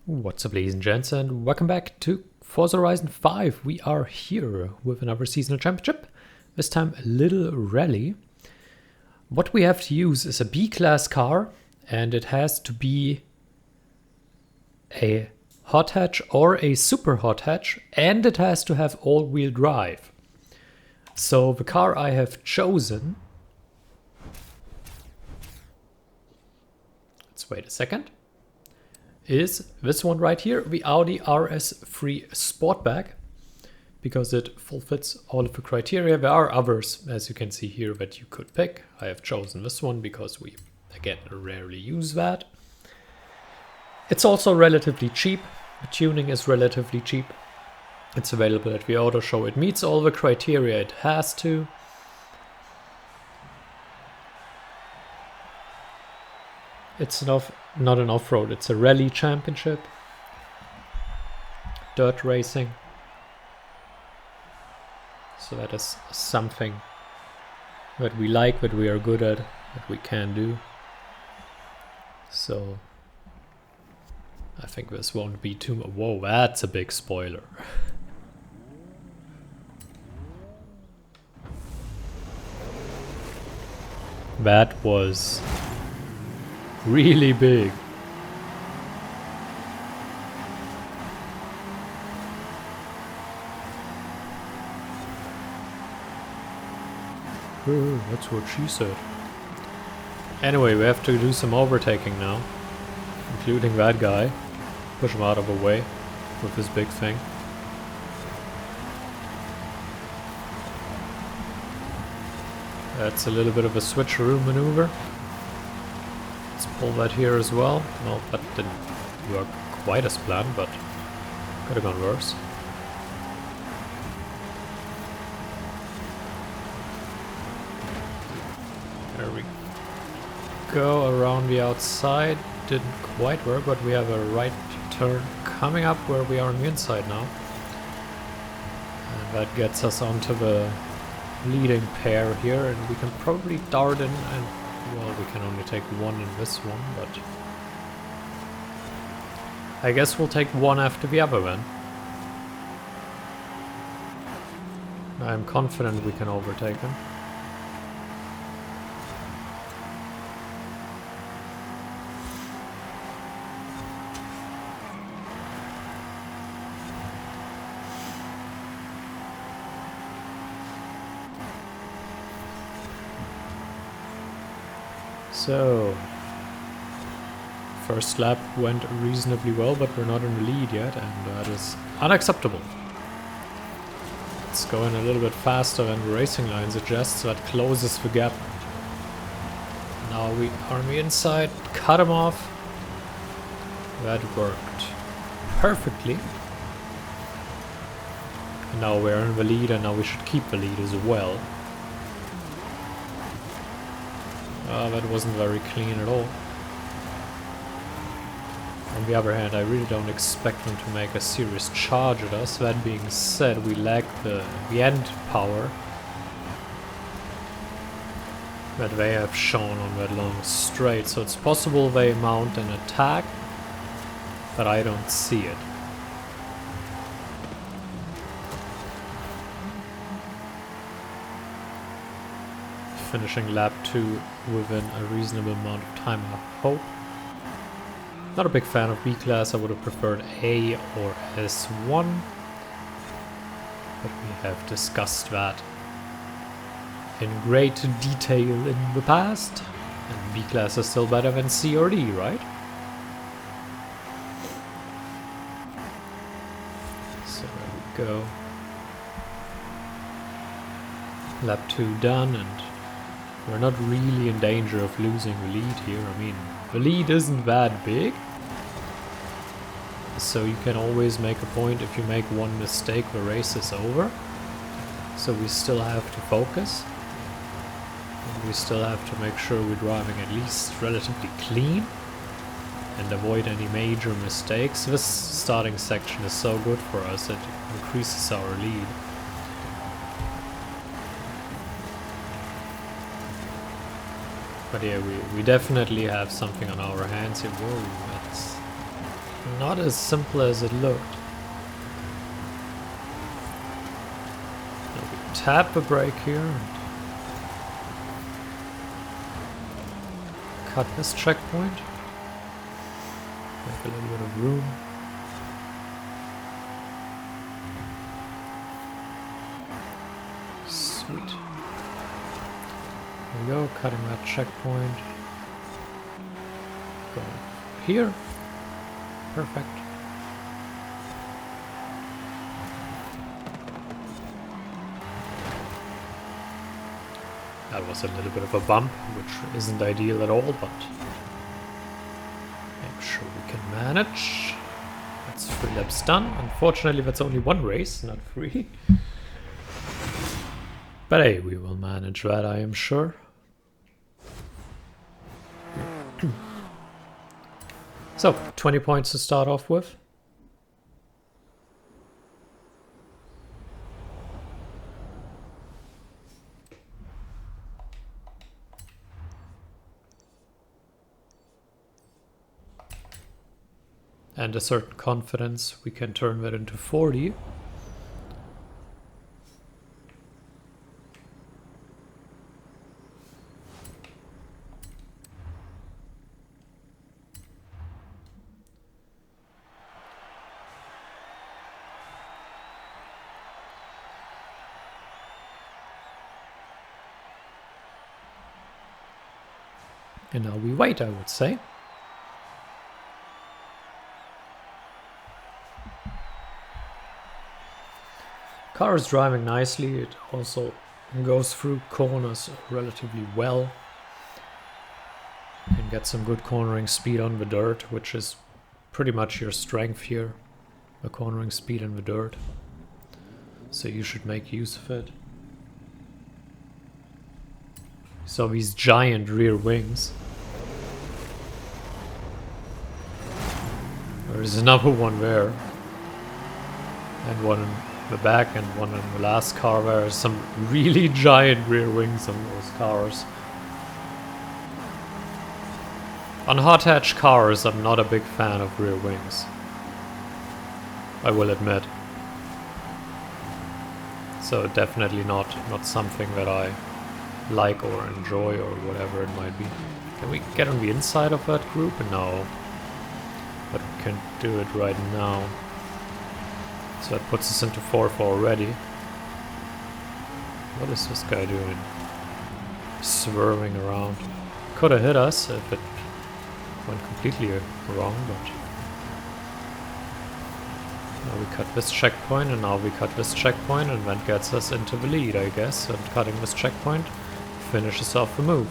What's up, ladies and gents, and welcome back to Forza Horizon 5. We are here with another seasonal championship, this time a little rally. What we have to use is a B-class car, and it has to be a hot hatch or a super hot hatch, and it has to have all-wheel drive. So the car I have chosen... Let's wait a second. Is this one right here, the Audi RS3 Sportback, because it fulfills all of the criteria. There are others, as you can see here, that you could pick. I have chosen this one because we, again, rarely use that. It's also relatively cheap. The tuning is relatively cheap. It's available at the auto show. It meets all the criteria it has to. It's not an off-road, it's a rally championship. Dirt racing. So that is something that we like, that we are good at, that we can do. So I think this won't be too... Whoa, that's a big spoiler. That was... really big. That's what she said. Anyway, we have to do some overtaking now, including that guy. Push him out of the way with this big thing. That's a little bit of a switcheroo maneuver. Let's pull that here as well. Well, that didn't work quite as planned, but could have gone worse. There we go, around the outside. Didn't quite work, but we have a right turn coming up where we are on the inside now. And that gets us onto the leading pair here, and we can probably dart in and... Well, we can only take one in this one, but... I guess we'll take one after the other then. I'm confident we can overtake him. So, first lap went reasonably well, but we're not in the lead yet, and that is unacceptable. It's going a little bit faster than the racing line suggests, so that closes the gap. Now we are on the inside, cut him off. That worked perfectly. And now we're in the lead, and now we should keep the lead as well. That wasn't very clean at all. On the other hand, I really don't expect them to make a serious charge at us. That being said, we lack the end power that they have shown on that long straight. So it's possible they mount an attack, but I don't see it. Finishing lap 2 within a reasonable amount of time, I hope. Not a big fan of B-Class, I would have preferred A or S1. But we have discussed that in great detail in the past. And B-Class is still better than C or D, right? So there we go. Lap 2 done, and we're not really in danger of losing the lead here. I mean, the lead isn't that big. So you can always make a point. If you make one mistake, the race is over. So we still have to focus. And we still have to make sure we're driving at least relatively clean. And avoid any major mistakes. This starting section is so good for us. It increases our lead. But yeah, we definitely have something on our hands here. Whoa, not as simple as it looked. Now we tap the brake here and cut this checkpoint. Make a little bit of room. Sweet. There we go, cutting that checkpoint. Go here. Perfect. That was a little bit of a bump, which isn't ideal at all, but I'm sure we can manage. That's 3 laps done. Unfortunately, that's only 1 race, not 3. But hey, we will manage that, I am sure. So, 20 points to start off with. And a certain confidence, we can turn that into 40. And now we wait, I would say. Car is driving nicely. It also goes through corners relatively well. You can get some good cornering speed on the dirt, which is pretty much your strength here. The cornering speed in the dirt. So you should make use of it. So these giant rear wings. There's another one there. And one in the back and one in the last car. There are some really giant rear wings on those cars. On hot hatch cars, I'm not a big fan of rear wings. I will admit. So definitely not something that I like or enjoy or whatever it might be. Can we get on the inside of that group? No. But we can do it right now. So that puts us into 4th already. What is this guy doing? Swerving around. Could have hit us if it went completely wrong, but... Now we cut this checkpoint, and now we cut this checkpoint, and that gets us into the lead, I guess. And cutting this checkpoint finishes off the move.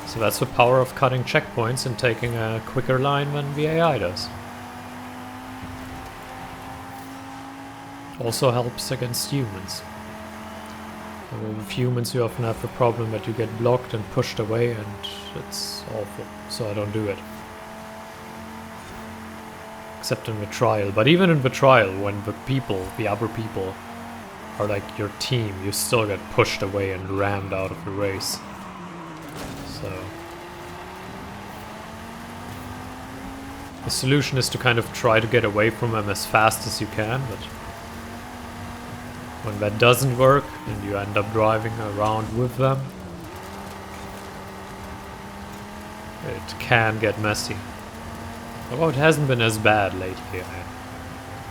So that's the power of cutting checkpoints and taking a quicker line than the AI does. Also helps against humans. With humans you often have the problem that you get blocked and pushed away, and it's awful, so I don't do it. Except in the trial. But even in the trial, when the other people are like your team, you still get pushed away and rammed out of the race. So the solution is to kind of try to get away from them as fast as you can, but when that doesn't work and you end up driving around with them, it can get messy. Although it hasn't been as bad lately.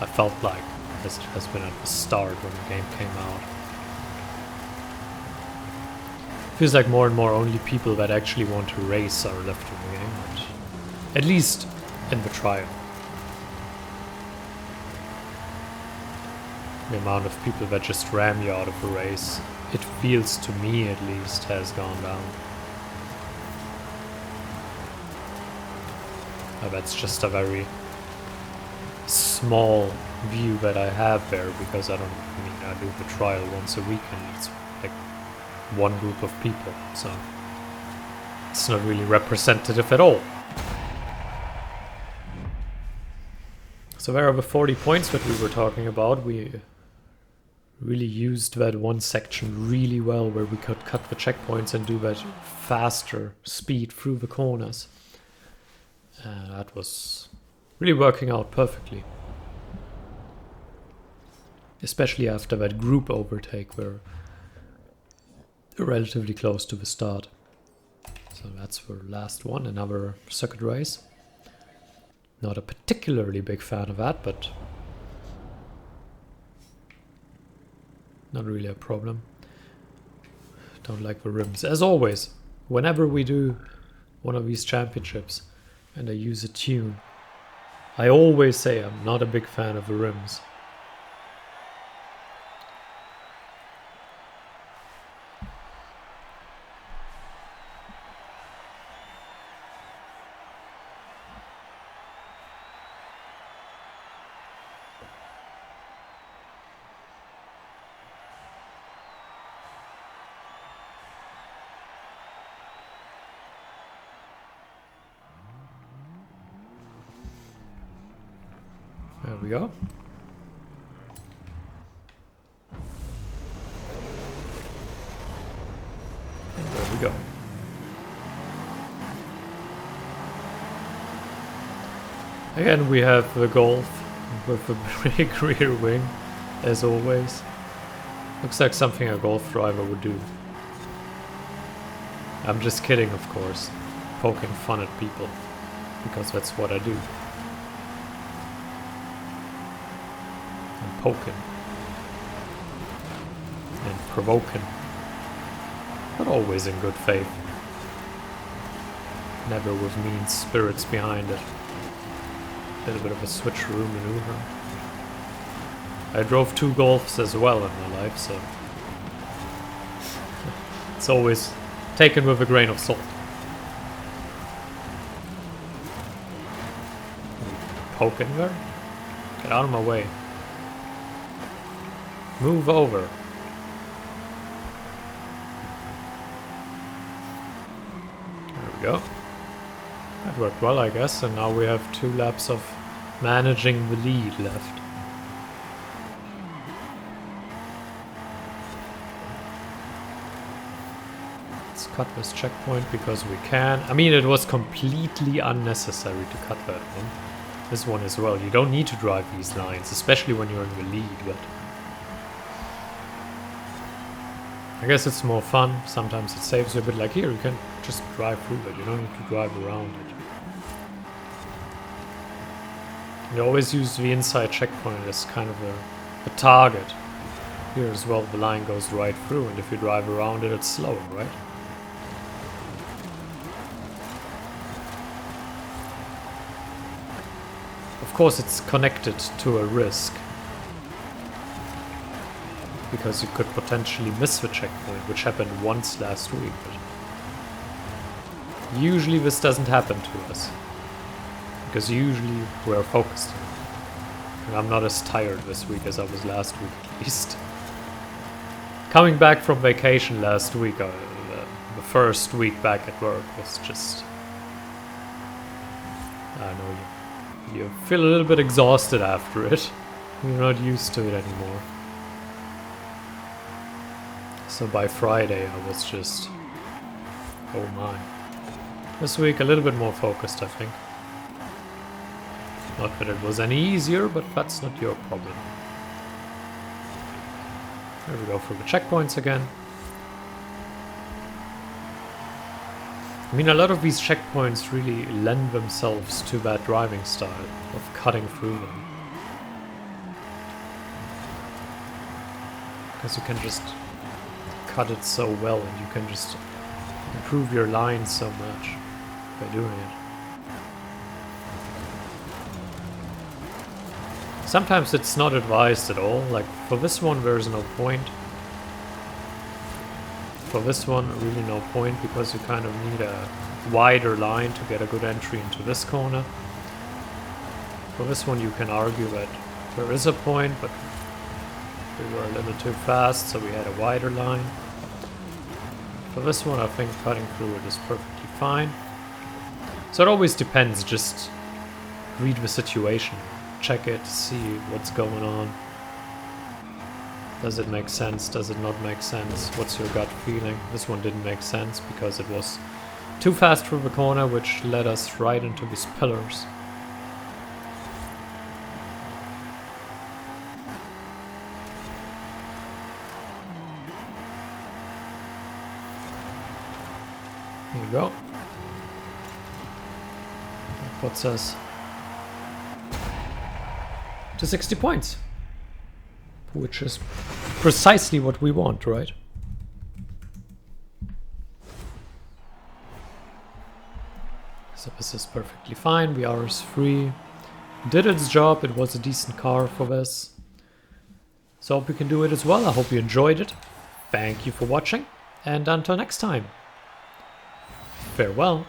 I felt like this has been at the start when the game came out. Feels like more and more only people that actually want to race are left in the game, but at least in the trial. The amount of people that just ram you out of a race, it feels to me at least, has gone down. That's just a very small view that I have there, because I do the trial once a week and it's like one group of people, so it's not really representative at all. So there are the 40 points that we were talking about. We really used that one section really well, where we could cut the checkpoints and do that faster speed through the corners. And that was really working out perfectly. Especially after that group overtake, we're relatively close to the start. So that's the last one, another circuit race. Not a particularly big fan of that, but not really a problem. Don't like the rims. As always, whenever we do one of these championships and I use a tune, I always say I'm not a big fan of the rims. There we go. And there we go. Again, we have the Golf with a big rear wing, as always. Looks like something a Golf driver would do. I'm just kidding, of course. Poking fun at people, because that's what I do. Poking and provoking, but always in good faith, never with mean spirits behind it. A little bit of a switcheroo maneuver. I drove 2 Golfs as well in my life, so it's always taken with a grain of salt. Poking there? Get out of my way. Move over. There we go. That worked well, I guess, and now we have 2 laps of managing the lead left. Let's cut this checkpoint because we can. I mean, it was completely unnecessary to cut that one. This one as well. You don't need to drive these lines, especially when you're in the lead, but I guess it's more fun. Sometimes it saves you a bit. Like here, you can just drive through it. You don't need to drive around it. You always use the inside checkpoint as kind of a target. Here as well, the line goes right through, and if you drive around it, it's slower, right? Of course, it's connected to a risk, because you could potentially miss the checkpoint, which happened once last week. But usually this doesn't happen to us, because usually we're focused. And I'm not as tired this week as I was last week, at least. Coming back from vacation last week, the first week back at work was just... I don't know, you feel a little bit exhausted after it. You're not used to it anymore. So by Friday I was just... oh my. This week a little bit more focused, I think. Not that it was any easier, but that's not your problem. There we go for the checkpoints again. I mean, a lot of these checkpoints really lend themselves to that driving style of cutting through them. Because you can just cut it so well, and you can just improve your line so much by doing it. Sometimes it's not advised at all. Like for this one there's no point. For this one really no point, because you kind of need a wider line to get a good entry into this corner. For this one you can argue that there is a point, but we were a little too fast, so we had a wider line. For this one I think cutting through it is perfectly fine. So it always depends, just read the situation. Check it, see what's going on. Does it make sense? Does it not make sense? What's your gut feeling? This one didn't make sense because it was too fast through the corner, which led us right into these pillars. Here you go. That puts us to 60 points, which is precisely what we want, right? So this is perfectly fine. The R is free. Did its job. It was a decent car for this. So I hope you can do it as well. I hope you enjoyed it. Thank you for watching, and until next time, farewell.